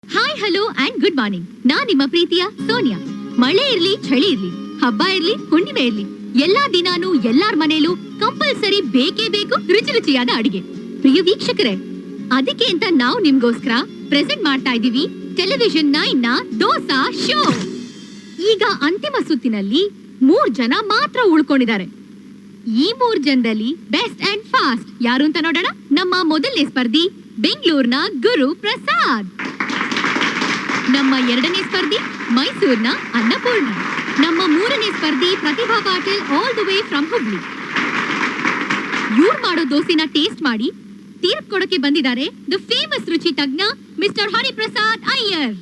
Hi hello and good morning. ನಾನ್ ನಿಮ್ಮ ಪ್ರೀತಿಯ ಸೋನಿಯಾ. ಮಳೆ ಇರ್ಲಿ ಚಳಿ ಇರ್ಲಿ, ಹಬ್ಬ ಇರ್ಲಿ ಹುಣ್ಣಿಮೆ ಇರ್ಲಿ, ಎಲ್ಲಾ ದಿನಾನು ಎಲ್ಲಾರ್ ಮನೇಲೂ ಕಂಪಲ್ಸರಿ ಬೇಕೇ ಬೇಕು ರುಚಿ ರುಚಿಯಾದ ಅಡಿಗೆ. ಪ್ರಿಯ ವೀಕ್ಷಕರೇ, ಅದಕ್ಕೆ ಅಂತ ನಾವು ನಿಮ್ಗೋಸ್ಕರ ಪ್ರೆಸೆಂಟ್ ಮಾಡ್ತಾ ಇದೀವಿ ಟೆಲಿವಿಷನ್ 9 ನ ದೋಸಾ ಶೋ. ಈಗ ಅಂತಿಮ ಸುತ್ತಿನಲ್ಲಿ 3 ಜನ ಮಾತ್ರ ಉಳ್ಕೊಂಡಿದ್ದಾರೆ. ಈ 3 ಜನದಲ್ಲಿ ಬೆಸ್ಟ್ ಅಂಡ್ ಫಾಸ್ಟ್ ಯಾರು ಅಂತ ನೋಡೋಣ. ನಮ್ಮ ಮೊದಲನೇ ಸ್ಪರ್ಧಿ ಬೆಂಗಳೂರಿನ ಗುರು ಪ್ರಸಾದ್, ನಮ್ಮ 2ನೇ ಸ್ಪರ್ಧಿ ಮೈಸೂರಿನ ಅನ್ನಪೂರ್ಣ, ನಮ್ಮ 3ನೇ ಸ್ಪರ್ಧಿ Pratibha Patil all the way from Hubli. ಇವ್ರು ಮಾಡೋ ದೋಸೆನ ಟೇಸ್ಟ್ ಮಾಡಿ ತೀರ್ಪು ಕೊಡಕ್ಕೆ ಬಂದಿದ್ದಾರೆ ದ ಫೇಮಸ್ ರುಚಿ ತಜ್ಞ ಮಿಸ್ಟರ್ ಹರಿಪ್ರಸಾದ್ ಅಯ್ಯರ್.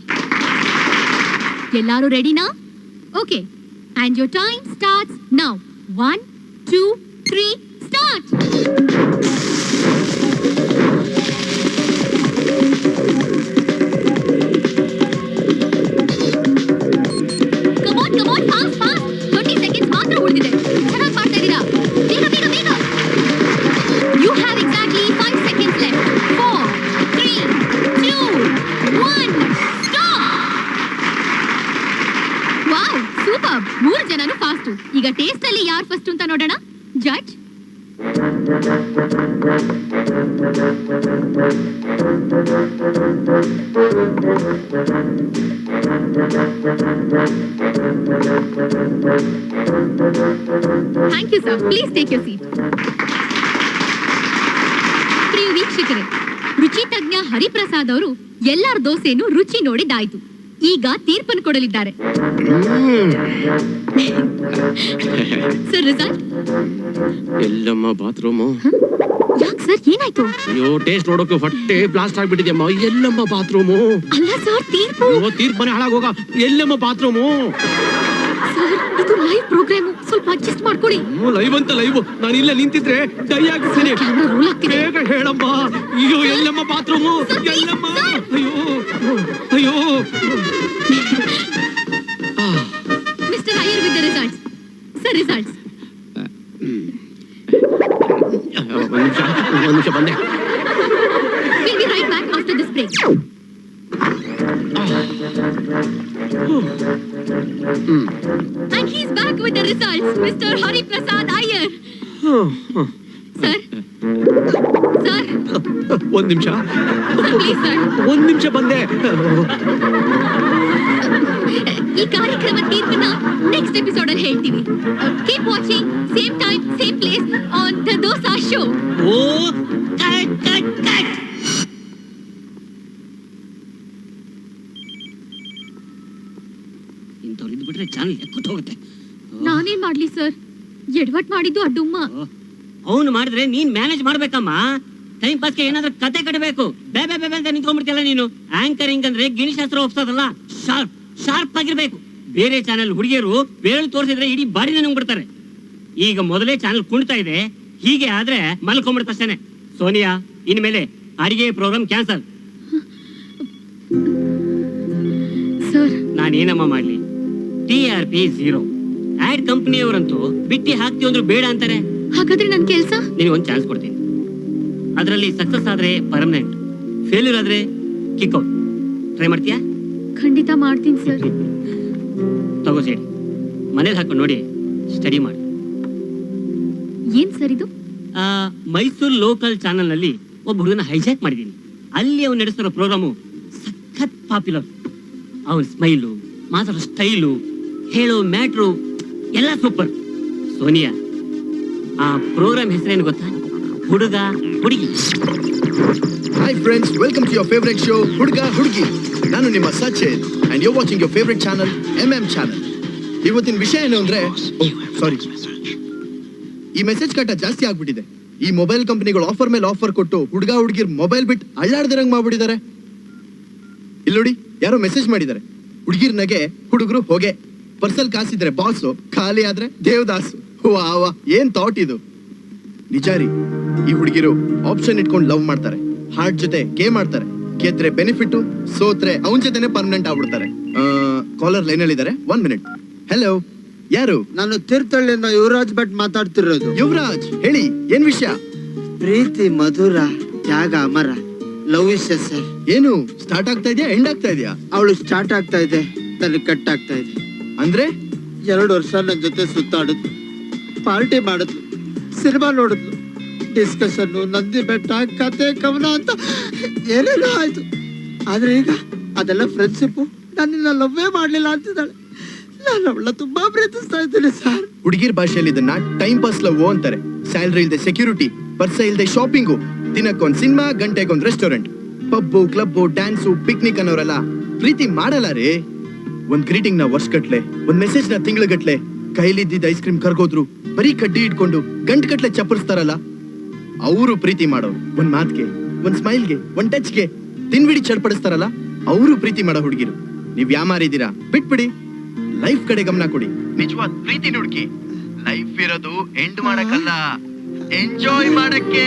ಎಲ್ಲರೂ ರೆಡಿನಾ? Okay, and your time starts now. 1 2 3 start. come on fast 20 seconds ಮಾತ್ರ ಉಳಿದಿದೆ. ಚೆನ್ನಾಗಿ ಮಾಡ್ತಾ ಇದ್ದೀರಾ, ಬೇಗ ಬೇಗ ಬೇಗ. you have exactly 5 seconds left. 4 3 2 1 stop. Wow, super. 3 ಜನನು ಫಾಸ್ಟ್. ಈಗ ಟೇಸ್ಟ್ ಅಲ್ಲಿ ಯಾರು ಫಸ್ಟ್ ಅಂತ ನೋಡೋಣ. Judge thank you sir, please take your seat. ಪ್ರಿಯ ವೀಕ್ಷಕರೇ, ರುಚಿ ತಜ್ಞ ಹರಿಪ್ರಸಾದ್ ಅವರು ಎಲ್ಲರ ದೋಸೆಯನ್ನು ರುಚಿ ನೋಡಿದ್ದಾಯ್ತು. ಈಗ ತೀರ್ಪನ್ನು ಕೊಡಲಿದ್ದಾರೆ. Sir, result? ಎಲ್ಲಮ್ಮ ಬಾತ್ರೂಮು? ಯಾಕೆ ಸರ್, ಏನಾಯ್ತು? ಅಯ್ಯೋ, ಟೇಸ್ಟ್ ನೋಡೋಕೆ ಹೊಟ್ಟೆ ಬ್ಲಾಸ್ಟ್ ಆಗ್ಬಿಟ್ಟಿದ್ಯಮ್ಮ. ಎಲ್ಲಮ್ಮ ಬಾತ್ರೂಮು? ಅಲ್ಲ ಸರ್, ತೀರ್ಪು. ತೀರ್ಪನೆ ಹಾಳಾಗೋಗ. ಎಲ್ಲಮ್ಮ ಬಾತ್ರೂಮು? ಸರ್, ಇದು ಲೈವ್ ಪ್ರೋಗ್ರಾಮ್, ಸ್ವಲ್ಪ ಅಡ್ಜಸ್ಟ್ ಮಾಡ್ಕೊಳ್ಳಿ. ಲೈವ್ ಅಂತ ಲೈವ್. ನಾನು ಇಲ್ಲ ನಿಂತಿದ್ರೆ ಡೈ ಆಗ್ತೀನಿ. ಬೇಗ ಹೇಳಮ್ಮ. ಅಯ್ಯೋ, ಎಲ್ಲಮ್ಮ ಬಾತ್ರೂಮು? ಎಲ್ಲಮ್ಮ? ಅಯ್ಯೋ ಅಯ್ಯೋ. Mister Iyer with the results. Sir, results. ಒಂದು ನಿಮಿಷ ಬಂದೆ. We'll be right back after this break. And he's back with the results, Mr. Hariprasad Iyer. Sir? Sir? ಒಂದು ನಿಮಿಷ. Please, sir. ಒಂದು ನಿಮಿಷ ಬಂದೆ. ಈ ಕಾರ್ಯಕ್ರಮ ತೀರ್ಪನ್ನ ನೆಕ್ಸ್ಟ್ ಎಪಿಸೋಡ್ ಅಲ್ಲಿ ಹೇಳ್ತೀವಿ. Keep watching, same time same place on the dosa show. ಓ ಕಟ್ ಕಟ್ ಕಟ್. ಇಂಥವ್ರು ಇದ್ಬಿಟ್ರೆ ಚಾನಲ್ ಎಕ್ಕುತ್ತ ಹೋಗುತ್ತೆ. ನಾನೇನ್ ಮಾಡ್ಲಿ ಸರ್, ಎಡವಟ್ ಮಾಡಿದ್ದು ಅಡ್ಡುಮ್ಮ. ಅವನು ಮಾಡಿದ್ರೆ ನೀನ್ ಮ್ಯಾನೇಜ್ ಮಾಡ್ಬೇಕಮ್ಮ. ಟೈಮ್ ಪಾಸ್ಗೆ ಏನಾದ್ರೂ ಕತೆ ಕಟ್ಟಬೇಕು. ಬೇ ಬೇ ಬೇ ಅಂತ ನಿಂತ್ಕೊಂಡ್ಬಿಡ್ತಿಯಲ್ಲ ನೀನು. ಆಂಕರಿಂಗ್ ಅಂದ್ರೆ ಗಿಣಿಶಾಸ್ತ್ರ ಒಪ್ಸೋದಲ್ಲ, ಶಾರ್ಪ್ ಶಾರ್ಪ್ ಆಗಿರ್ಬೇಕು. ಬೇರೆ ಚಾನಲ್ ಹುಡುಗಿಯರು ಬೇರೆ ತೋರಿಸಿದ್ರೆ ಇಡೀ ಬಾಡಿನ ನುಂಗ್ಬಿಡ್ತಾರೆ. ಈಗ ಮೊದಲೇ ಚಾನಲ್ ಕುಣಿತಾ ಇದೆ, ಹೀಗೆ ಆದ್ರೆ ಮಲ್ಕೊಂಡ್ಬಿಡ್ತಷ್ಟೇನೆ. ಸೋನಿಯಾ, ಇನ್ಮೇಲೆ ಅಡಿಗೆ ಪ್ರೋಗ್ರಾಮ್ ಕ್ಯಾನ್ಸಲ್. ಸರ್, ನಾನೇನಮ್ಮ ಮಾಡ್ಲಿ? TRP 0. ಆಡ್ ಕಂಪನಿಯವರಂತೂ ಬಿಟ್ಟಿ ಹಾಕ್ತೀವಿ ಅಂದ್ರು ಬೇಡ ಅಂತಾರೆ. ಹಾಗಾದ್ರೆ ನನ್ ಕೆಲ್ಸ? ನಿನಗೆ ಒಂದು ಚಾನ್ಸ್ ಕೊಡ್ತೀನಿ. ಅದರಲ್ಲಿ ಸಕ್ಸಸ್ ಆದ್ರೆ ಪರ್ಮನೆಂಟ್, ಫೇಲ್ಯೂರ್ ಆದ್ರೆ ಕಿಕ್ ಔಟ್. ಟ್ರೈ ಮಾಡ್ತೀಯಾ? ಖಂಡಿತ ಮಾಡ್ತೀನಿ ಸರ್. ತಗೋ ಸೇಡಿ, ಮನೇಲಿ ಹಾಕೊಂಡು ನೋಡಿ, ಸ್ಟಡಿ ಮಾಡಿ. ಏನ್ ಸರ್ ಇದು? ಮೈಸೂರು ಲೋಕಲ್ ಚಾನಲ್ ನಲ್ಲಿ ಒಬ್ಬ ಹುಡುಗನ ಹೈಜಾಕ್ ಮಾಡಿದೀನಿ. ಅಲ್ಲಿ ಅವ್ನು ನಡೆಸ್ತಿರೋ ಪ್ರೋಗ್ರಾಮು ಸಖತ್ ಪಾಪ್ಯುಲರ್. ಅವನ ಸ್ಮೈಲು, ಮಾತಾಡೋ ಸ್ಟೈಲು, ಹೇಳೋ ಮ್ಯಾಟ್ರು ಎಲ್ಲ ಸೂಪರ್. ಸೋನಿಯಾ, ಆ ಪ್ರೋಗ್ರಾಮ್ ಹೆಸರೇನು ಗೊತ್ತಾ? ಹುಡುಗ ಹುಡುಗಿ. Hi friends, welcome to your favorite show ಹುಡುಗ ಹುಡುಗಿ. ನಾನು ನಿಮ್ಮ Sachin and you're watching your favorite channel MM channel. ಇವತ್ತಿನ ವಿಷಯ ಏನು ಅಂದ್ರೆ, ಸಾರಿ, ಈ ಮೆಸೇಜ್ ಕಟ್ಟ ಜಾಸ್ತಿ ಆಗ್ಬಿಟ್ಟಿದೆ. ಈ ಮೊಬೈಲ್ ಕಂಪನಿಗಳು ಆಫರ್ ಮೇಲೆ ಆಫರ್ ಕೊಟ್ಟು ಹುಡುಗ ಹುಡುಗಿರ್ ಮೊಬೈಲ್ ಬಿಟ್ಟು ಅಳ್ಳಾಡ್ದಿರಂಗ್ ಮಾಡ್ಬಿಟ್ಟಿದ್ದಾರೆ. ಇಲ್ಲಿ ನೋಡಿ, ಯಾರೋ ಮೆಸೇಜ್ ಮಾಡಿದ್ದಾರೆ. ಹುಡುಗಿರ್ ನಗೆ, ಹುಡುಗರು ಹೋಗೆ. ಪರ್ಸಲ್ ಕಾಸಿದ್ರೆ ಬಾಸು, ಖಾಲಿ ಆದ್ರೆ ದೇವದಾಸು. ವಾ ವಾ, ಏನ್ ಥಾಟ್ ಇದು. ನಿಜ ರೀ, ಈ ಹುಡುಗಿರು ಆಪ್ಷನ್ ಇಟ್ಕೊಂಡು ಲವ್ ಮಾಡ್ತಾರೆ. ಹಾರ್ಟ್ ಜೊತೆ ಗೇಮ್ ಆಡ್ತಾರೆ. ಗೆದ್ರೆ ಬೆನಿಫಿಟ್, ಸೋತ್ರೆ ಅವನ ಜೊತೆನೆ ಪರ್ಮನೆಂಟ್ ಆಗ್ಬಿಡ್ತಾರೆ. ಕಾಲರ್ ಲೈನ್ ಅಲ್ಲಿ ಇದ್ದಾರೆ. 1 minute. ಹೆಲೋ, ಯಾರು? ನಾನು ತೀರ್ಥಹಳ್ಳಿಯಿಂದ ಯುವರಾಜ್ ಭಟ್ ಮಾತಾಡ್ತಿರೋದು. ಯುವರಾಜ್, ಹೇಳಿ, ಏನ್ ವಿಷಯ? ಪ್ರೀತಿ ಮಧುರ, ತ್ಯಾಗ ಅಮರ. ಲವ್ ವಿಷಯ ಸರ್. ಏನು ಸ್ಟಾರ್ಟ್ ಆಗ್ತಾ ಇದೆಯಾ ಎಂಡ್ ಆಗ್ತಾ ಇದೆಯಾ? ಅವಳು ಸ್ಟಾರ್ಟ್ ಆಗ್ತಾ ಇದೆ, ತಲೆ ಕಟ್ ಆಗ್ತಾ ಇದೆ. ಅಂದ್ರೆ 2 ವರ್ಷ ನನ್ನ ಜೊತೆ ಸುತ್ತಾಡಿದ್ಲು, ಪಾರ್ಟಿ ಮಾಡಿದ್ಲು, ಸಿನಿಮಾ ನೋಡಿದ್ಲು, ಡಿಸ್ಕಷನ್, ನಂದಿ ಬೆಟ್ಟ, ಕತೆ, ಕವನ ಅಂತ ಏನೇನೋ ಆಯ್ತು. ಆದ್ರೆ ಈಗ ಅದೆಲ್ಲ ಫ್ರೆಂಡ್ಶಿಪ್, ನನ್ನನ್ನ ಲವ್ವೇ ಮಾಡ್ಲಿಲ್ಲ ಅಂತಿದ್ದಾಳೆ. ನಾನು ಅವಳ ತುಂಬಾ ಪ್ರೀತಿಸ್ತಾ ಇದ್ದೀನಿ ಸರ್. ಹುಡುಗಿರ್ ಭಾಷೆಯಲ್ಲಿ ಇದನ್ನ ಟೈಮ್ ಪಾಸ್ ಲವ್ ಅಂತಾರೆ. ಸ್ಯಾಲರಿ ಇಲ್ದೆ ಸೆಕ್ಯೂರಿಟಿ, ಪರ್ಸ ಇಲ್ದೆ ಶಾಪಿಂಗು, ದಿನಕ್ಕೊಂದ್ ಸಿನಿಮಾ, ಗಂಟೆಗೊಂದ್ restaurant, pub, club, dance, picnic ಅನ್ನೋರೆಲ್ಲ ಪ್ರೀತಿ ಮಾಡಲ್ಲ ರೀ. ಒಂದ್ ಗ್ರೀಟಿಂಗ್ ನ ವರ್ಷಗಟ್ಲೆ, ಒಂದ್ ಮೆಸೇಜ್ ನ ತಿಂಗಳಗಟ್ಲೆ, ಕೈಲಿದ್ದಿದ್ದ ಐಸ್ ಕ್ರೀಮ್ ಕರ್ಗೋದ್ರು, ಬರೀ ಕಡ್ಡಿ ಇಟ್ಕೊಂಡು ಗಂಟ್ಗಟ್ಲೆ ಚಪ್ಪರಿಸ್ತಾರಲ್ಲ, ಅವರು ಪ್ರೀತಿ ಮಾಡೋರು. ಒಂದ್ ಮಾತ್ಗೆ, ಒಂದ್ ಸ್ಮೈಲ್ಗೆ, ಒಂದ್ ಟಚ್ಗೆ ದಿನವಿಡೀ ಚಡ್ಪಡಿಸ್ತಾರಲ್ಲ, ಅವರು ಪ್ರೀತಿ ಮಾಡೋ ಹುಡುಗಿರು. ನೀವ್ ಯಾಮಾರಿದ್ದೀರಾ ಬಿಟ್ಬಿಡಿ, ಲೈಫ್ ಕಡೆ ಗಮನ ಕೊಡಿ. ನಿಜವಾದ ಪ್ರೀತಿ ಹುಡುಕಿ. ಲೈಫ್ ಇರೋದು ಎಂಡ್ ಮಾಡಕ್ಕಲ್ಲ, ಎಂಜಾಯ್ ಮಾಡಕ್ಕೆ.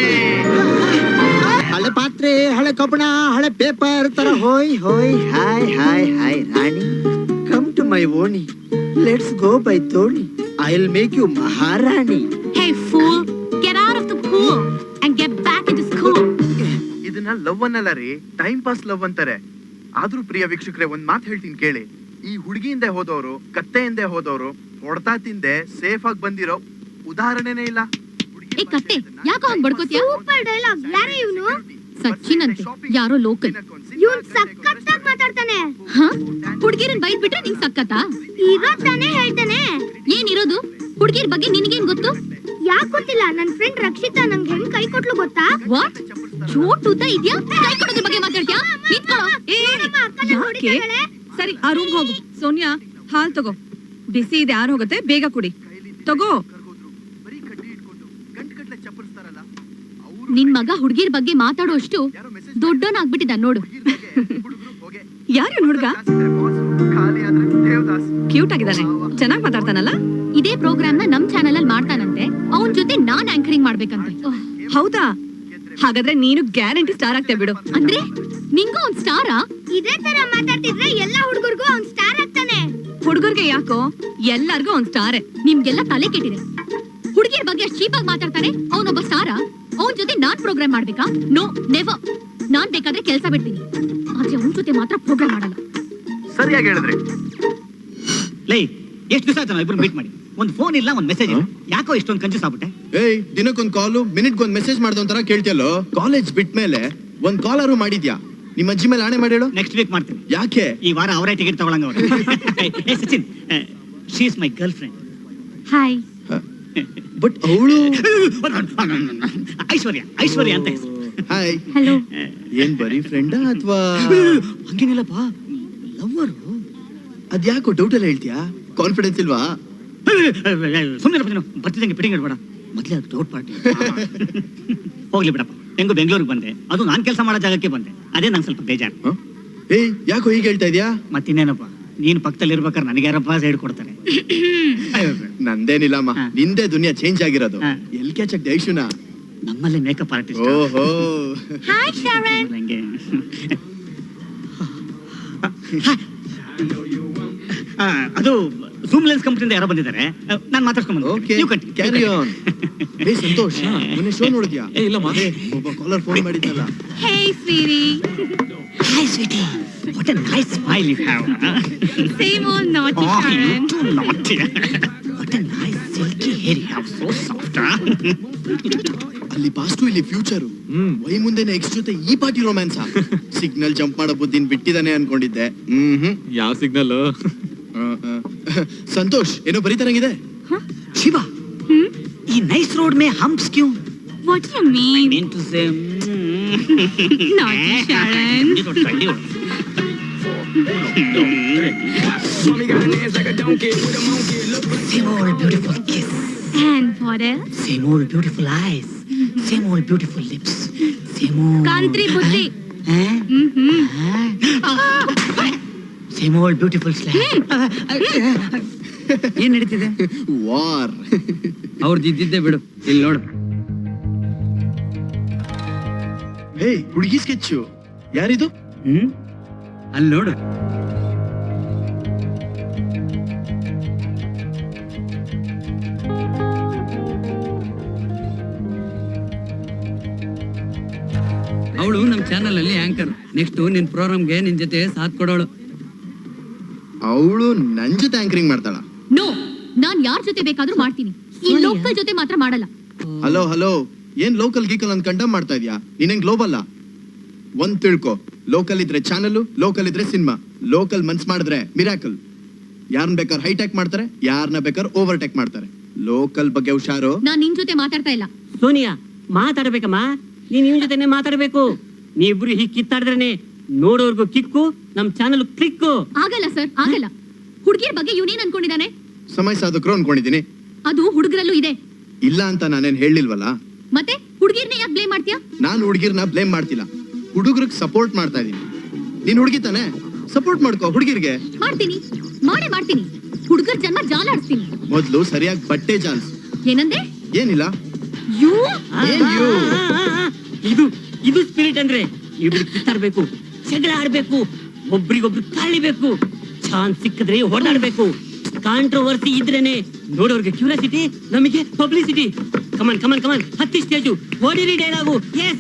ಹಳೆ ಪಾತ್ರೆ, ಹಳೆ ಕಬ್ಬಣ, ಹಳೆ ಪೇಪರ್ ತರ ಹೋಯ್ ಹೋಯ್ ಹಾಯ್ ಹಾಯ್ ಹಾಯ್ ರಾಣಿ, ಕಮ್ ಟು ಮೈ ಓಣಿ, ಲೆಟ್ಸ್ ಗೋ ಬೈ ತೋಣಿ, I will make you maharani. Hey fool, get out of the pool and get back into school. ಇದನ್ನ ಲವ್ ಅನ್ನಲ್ಲ ರೀ, ಟೈಮ್ ಪಾಸ್ ಲವ್ ಅಂತಾರೆ. ಆದ್ರೂ ಪ್ರಿಯ ವೀಕ್ಷಕರೇ, ಒಂದ್ ಮಾತು ಹೇಳ್ತೀನಿ ಕೇಳಿ. ಈ ಹುಡುಗಿಯಿಂದ ಹೋದವರು, ಕತ್ತೆಯಿಂದ ಹೋದವರು, ಹೊಡ್ತಾ ತಿಂದೆ ಸೇಫ್ ಆಗಿ ಬಂದಿರೋ ಉದಾಹರಣೆನೇ ಇಲ್ಲ. ಏ ಕತ್ತೆ, ಯಾಕೋ ಹಂಗ್ ಬಡ್ಕೋತ್ಯಾ? Super dialogue. ಯಾರೇ ಇವನು? ಸಚಿನ್ ಅಂತೆ, ಯಾರೋ ಲೋಕಲ್. ಇವನ್ ಸಕ್ಕತ್ತಾಗಿ ಮಾತಾಡ್ತಾನೆ. ಹ? ಹುಡ್ಗಿರನ್ ಬೈದ್ ಬಿಟ್ರೆ ನಿಂಗ್ ಸಕ್ಕತ್ತಾ? ಈಗ ತಾನೇ ಹೇಳ್ತಾನೆ. ಏನಿರೋದು? ಹುಡ್ಗಿರ್ ಬಗ್ಗೆ ನಿನ್ಗೇನ್ ಗೊತ್ತು? ಯಾಕ್ ಗೊತ್ತಿಲ್ಲ, ನನ್ ಫ್ರೆಂಡ್ ರಕ್ಷಿತಾ ನಂಗೆ ಹೆಂಗ್ ಕೈ ಕೊಟ್ಲು ಗೊತ್ತಾ? ವಾಟ್? ಚೋಟ್ ಉದ್ದ ಇದ್ಯಾ? ಕೈ ಕೊಡೋದ್ರ ಬಗ್ಗೆ ಮಾತಾಡ್ತ್ಯಾ? ನಿಂತ್ಕೊಳ್ಳೋ. ಯಾಕೆ? ಸರಿ, ಆ ರೂಮ್ ಹೋಗು. ಸೋನಿಯಾ, ಹಾಲ್ ತಗೋ. ಬಿಸಿ ಇದೆ, ಆರ್ ಹೋಗುತ್ತೆ, ಬೇಗ ಕುಡಿ. ತಗೋ. ನಿನ್ ಮಗ ಹುಡ್ಗಿರ್ ಬಗ್ಗೆ ಮಾತಾಡೋಷ್ಟು ದೊಡ್ಡವನಾಗ್ಬಿಟ್ಟಿದ ನೋಡು. ಯಾರು ಹುಡ್ಗ? ಕ್ಯೂಟ್ ಆಗಿದ್ದಾನೆ, ಚೆನ್ನಾಗ್ ಮಾತಾಡ್ತಾನಲ್ಲ. ಇದೇ ಪ್ರೋಗ್ರಾಮ್ ನ ನಮ್ ಚಾನೆಲ್ ಅಲ್ಲಿ ಮಾಡ್ತಾನಂತೆ. ಅವನ್ ಜೊತೆ ನಾನ್ ಆಂಕರಿಂಗ್ ಮಾಡ್ಬೇಕಂತೆ. ಹೌದಾ? ಹಾಗಾದ್ರೆ ನೀನು ಗ್ಯಾರಂಟಿ ಸ್ಟಾರ್ ಆಗ್ತೇ ಬಿಡು. ಅಂದ್ರೆ ನಿಂಗೂ ಒಂದ್ ಸ್ಟಾರಾ? ಇದೇ ತರ ಮಾತಾಡ್ತಿದ್ರೆ ಎಲ್ಲಾ ಹುಡುಗರಿಗೂ ಅವ್ನ್ ಸ್ಟಾರ್ ಆಗ್ತಾನೆ. ಹುಡುಗರ್ಗೆ ಯಾಕೋ, ಎಲ್ಲಾರ್ಗೂ ಅವ್ನ್ ಸ್ಟಾರೇ. ನಿಮ್ಗೆಲ್ಲ ತಲೆ ಕೆಟ್ಟಿದೆ. ಹುಡುಗಿರ್ ಬಗ್ಗೆ ಅಷ್ಟ್ ಚೀಪ್ ಆಗಿ ಮಾತಾಡ್ತಾನೆ, ಅವನೊಬ್ಬ ಸ್ಟಾರಾ? ಅವನ್ ಜೊತೆ ನಾನ್ ಪ್ರೋಗ್ರಾಮ್ ಮಾಡ್ಬೇಕಾ? No, never. ನಾನ್ ಬೇಕಾದ್ರೆ ಕೆಲ್ಸ ಬಿಡ್ತೀನಿ, ಆದ್ರೆ ಅವನ್ ಜೊತೆ ಮಾತ್ರ ಪ್ರೋಗ್ರಾಮ್ ಮಾಡಲ್ಲ. ಸರಿಯಾಗಿ ಹೇಳಿದ್ರಿ. ಲೈ, ಎಷ್ಟು ದಿವಸ ಆಯ್ತು ಇಬ್ರು ಮೀಟ್ ಮಾಡಿ? ಒಂದ್ ಫೋನ್ ಇಲ್ಲ, ಒಂದ್ ಮೆಸೇಜ್ ಇಲ್ಲ. ಯಾಕೋ ಇಷ್ಟೊಂದು ಕಂಜೂಸ್ ಆಗ್ಬಿಟ್ಟೆ? ಏಯ್, ದಿನಕ್ಕೊಂದ್ ಕಾಲು, ಮಿನಿಟ್ಗೊಂದ್ ಮೆಸೇಜ್ ಮಾಡ್ದೊಂತರ ಕೇಳ್ತಿಯಲ್ಲೋ. ಕಾಲೇಜ್ ಬಿಟ್ಮೇಲೆ ಒಂದ್ ಕಾಲಾರು ಮಾಡಿದ್ಯಾ? ನಿಮ್ಮ ಅಜ್ಜಿ ಮೇಲೆ ಆಣೆ ಮಾಡಿ ಹೇಳು. ನೆಕ್ಸ್ಟ್ ವೀಕ್ ಮಾಡ್ತೀನಿ. ಯಾಕೆ? ಈ ವಾರ ಅವರೇ ಟಿಕೆಟ್ ತಗೊಳಂಗ ಅವ್ರು. ಏ Sachin, she is my girl friend. Hi. But ಅವಳು ಐಶ್ವರ್ಯ, ಐಶ್ವರ್ಯ ಅಂತ ಹೆಸರು. ಹಾಯ್. ಹಲೋ. ಏನ್ ಬರೀ ಫ್ರೆಂಡಾ ಅಥವಾ? ಹಂಗೇನಿಲ್ಲಪ್ಪ, ಲವ್ವರು. ಅದ್ಯಾಕೋ ಡೌಟ್ ಎಲ್ಲ ಹೇಳ್ತೀಯಾ? ಕಾನ್ಫಿಡೆನ್ಸ್ ಇಲ್ವಾ? ಸುಮ್ಮನೆ ಬರ್ತಿದ್ದಂಗೆ ಫಿಟ್ಟಿಂಗ್ ಇಡ್ಬೇಡ, ಮೊದಲೇ ಅದು ಡೌಟ್ ಪಾರ್ಟಿ. ಹೋಗ್ಲಿ ಬಿಡಪ್ಪ, ಹೆಂಗು ಬೆಂಗಳೂರಿಗೆ ಬಂದೆ, ಅದು ನಾನ್ ಕೆಲಸ ಮಾಡೋ ಜಾಗಕ್ಕೆ ಬಂದೆ, ಅದೇ ನಂಗೆ ಸ್ವಲ್ಪ ಬೇಜಾರು. ಏಯ್, ಯಾಕೋ ಹೀಗೆ ಹೇಳ್ತಾ ಇದೀಯಾ? ಮತ್ತಿನ್ನೇನಪ್ಪ, ನೀನ್ ಪಕ್ಕದಲ್ಲಿ ಇರ್ಬೇಕಾದ್ರೆ ನನಗೆ ಯಾರಪ್ಪ ಸೈಡ್ ಕೊಡ್ತಾರೆ? ನಂದೇನಿಲ್ಲಮ್ಮ, ನಿಂದೇ ದುನಿಯಾ ಚೇಂಜ್ ಆಗಿರೋದು. ಹಾ. ಎಲ್ ಕ್ಯಾಚಕ್ ಐಶುನ? ನಮ್ಮಲ್ಲೇ ಮೇಕಪ್ ಆರ್ಟಿಸ್ಟ್. ಓಹೋ. ಹಾಯ್ ಶರಣ್. ಹಂಗೆ ಅದು ಝೂಮ್ ಲೆನ್ಸ್ ಕಂಪನಿಯಿಂದ ಯಾರೋ ಬಂದಿದ್ದಾರೆ, ನಾನು ಮಾತಾಡ್ಸ್ಕೊಂಡ್ ಓಕೆ, ಕ್ಯಾರಿ ಆನ್. ಏ ಸಂತೋಷ್, ಮೊನ್ನೆ ಶೋ ನೋಡಿದ್ಯಾ? ಏ ಇಲ್ಲಮ್ಮ. ಒಬ್ಬ ಕಾಲರ್ ಫೋನ್ ಮಾಡಿದ್ನಲ್ಲ. Hey sweetie. Hi sweetie, what a nice smile you have. Same old naughty Sharon. Too naughty. What a nice silky hair you have, so soft. ಅಲ್ಲಿ past, ಇಲ್ಲಿ future. Y ಮುಂದೆನೆ X ಜೊತೆ ಈ party romance. Signal jump ಮಾಡೋ ಬುದ್ಧಿನ್ ಬಿಟ್ಟಿದಾನೆ ಅನ್ಕೊಂಡಿದ್ದೆ. ಯಾವ signal? Santosh, ಏನೋ ಬರೀತಾರಂಗಿದೆ. ಶಿವ, ಈ ನೈಸ್ ರೋಡ್ ಮೇ ಹಂಪ್ಸ್ ಕ್ಯೂ? What do you mean? I mean to say, Naughty Sharon. Same old beautiful kiss. And what else? Same old beautiful eyes. Same old beautiful lips. Same old. Country Buddhi. Eh? Same old beautiful slang. ಏನ್ ನಡೀತಿದೆ? War. ಅವ್ರದ್ದು ಇದ್ದಿದ್ದೆ ಬಿಡು, ಇಲ್ಲಿ ನೋಡು. ಹೇ, ಹುಡುಗಿ sketch ಯಾರಿದು? ಅಲ್ಲಿ ನೋಡು. ಅವಳು ನಮ್ ಚಾನಲ್ ಅಲ್ಲಿ ಆಂಕರ್. ನೆಕ್ಸ್ಟ್ ನಿನ್ ಪ್ರೋಗ್ರಾಮ್ಗೆ ನಿನ್ ಜೊತೆ ಸಾಥ್ ಕೊಡೋಳು. ಅವಳು ನನ್ ಜೊತೆ ಆಂಕರಿಂಗ್ ಮಾಡ್ತಾಳ. ನೋ, ನಾನ್ ಯಾರ್ ಜೊತೆ ಬೇಕಾದ್ರೂ ಮಾಡ್ತೀನಿ, ಈ ಲೋಕಲ್ ಜೊತೆ ಮಾತ್ರ ಮಾಡಲ್ಲ. ಹಲೋ ಏನ್ ಲೋಕಲ್ ಗೀಕಲ್ ಅಂತ ಕಂಡಮ್ ಮಾಡ್ತಾ ಇದ್ಯಾ? ನೀನೇನ್ ಗ್ಲೋಬಲ್? ಒಂದ್ ತಿಳ್ಕೊ, ಲೋಕಲ್ ಇದ್ರೆ ಚಾನಲ್, ಲೋಕಲ್ ಇದ್ರೆ ಸಿನಿಮಾ. ಲೋಕಲ್ ಮನ್ಸ್ ಮಾಡಿದ್ರೆ ಮಿರಾಕಲ್. ಯಾರನ್ನ ಬೇಕಾದ್ರೆ ಹೈಟೆಕ್ ಮಾಡ್ತಾರೆ, ಯಾರನ್ನ ಬೇಕಾದ್ರೆ ಓವರ್ಟೇಕ್ ಮಾಡ್ತಾರೆ. ಲೋಕಲ್ ಬಗ್ಗೆ ಹುಷಾರು. ನಾನ್ ನಿನ್ ಜೊತೆ ಮಾತಾಡ್ತಾ ಇಲ್ಲ. ಸೋನಿಯಾ ಮಾತಾಡ್ಬೇಕಮ್ಮ, ನೀನ್ ನಿಮ್ ಜೊತೆನೆ ಮಾತಾಡ್ಬೇಕು. ನೀವಿಬ್ರು ಹೀಗೆ ಕಿತ್ತಾಡಿದ್ರೇನೆ ನೋಡೋರ್ಗು ಕಿಕ್ಕು, ನಮ್ ಚಾನಲ್ ಕ್ಲಿಕ್ಕು. ಆಗಲ್ಲ ಸರ್, ಆಗಲ್ಲ. ಹುಡುಗಿರ್ ಬಗ್ಗೆ ಇವನೇನ್ ಅನ್ಕೊಂಡಿದಾನೆ? ಸಮಯ ಸಾಧಕರು ಅನ್ಕೊಂಡಿದೀನಿ. ಅದು ಹುಡುಗರಲ್ಲೂ ಇದೆ. ಇಲ್ಲ ಅಂತ ನಾನೇನ್ ಹೇಳಿಲ್ವಲ್ಲ. ಮತ್ತೆ ಹುಡುಗಿರ್ನೇ ಯಾಕೆ ಬ್ಲೇಮ್ ಮಾಡ್ತೀಯಾ? ನಾನ್ ಹುಡುಗಿರ್ನ ಬ್ಲೇಮ್ ಮಾಡ್ತಿಲ್ಲ, ಹುಡುಗರಿಗೆ ಸಪೋರ್ಟ್ ಮಾಡ್ತಾ ಇದೀನಿ. ನೀನ್ ಹುಡುಗಿ ತಾನೆ, ಸಪೋರ್ಟ್ ಮಾಡ್ಕೋ ಹುಡುಗಿರ್ಗೆ. ಮಾಡ್ತೀನಿ, ಮಾಡ್ತೀನಿ. ಹುಡುಗರ್ ಜನ್ಮ ಜಾಲಾಡ್ಸ್ತೀನಿ. ಮೊದ್ಲು ಸರಿಯಾಗಿ ಬಟ್ಟೆ ಜಾಲ್ಸ್. ಏನಂದೆ? ಏನಿಲ್ಲ. ಯೂ ಏನ್ you? ಇದು ಇದು ಸ್ಪಿರಿಟ್ ಅಂದ್ರೆ. ಇಬ್ರು ಕಿತ್ತಾಡ್ಬೇಕು, ಜಗಳ ಆಡ್ಬೇಕು, ಒಬ್ರಿಗೊಬ್ರು ಕಾಳಿಬೇಕು, ಚಾನ್ಸ್ ಸಿಕ್ಕಿದ್ರೆ ಹೊಡೆದಾಡ್ಬೇಕು. ಕಾಂಟ್ರವರ್ಸಿ ಇದ್ರೇನೆ ನೋಡೋರ್ಗೆ ಕ್ಯೂರಿಯಾಸಿಟಿ, ನಮಗೆ ಪಬ್ಲಿಸಿಟಿ. ಕಮನ್ ಹತ್ತಿ ಸ್ಟೇಜು, ಓಡಿರಿ ಡೈಲಾಗು. ಎಸ್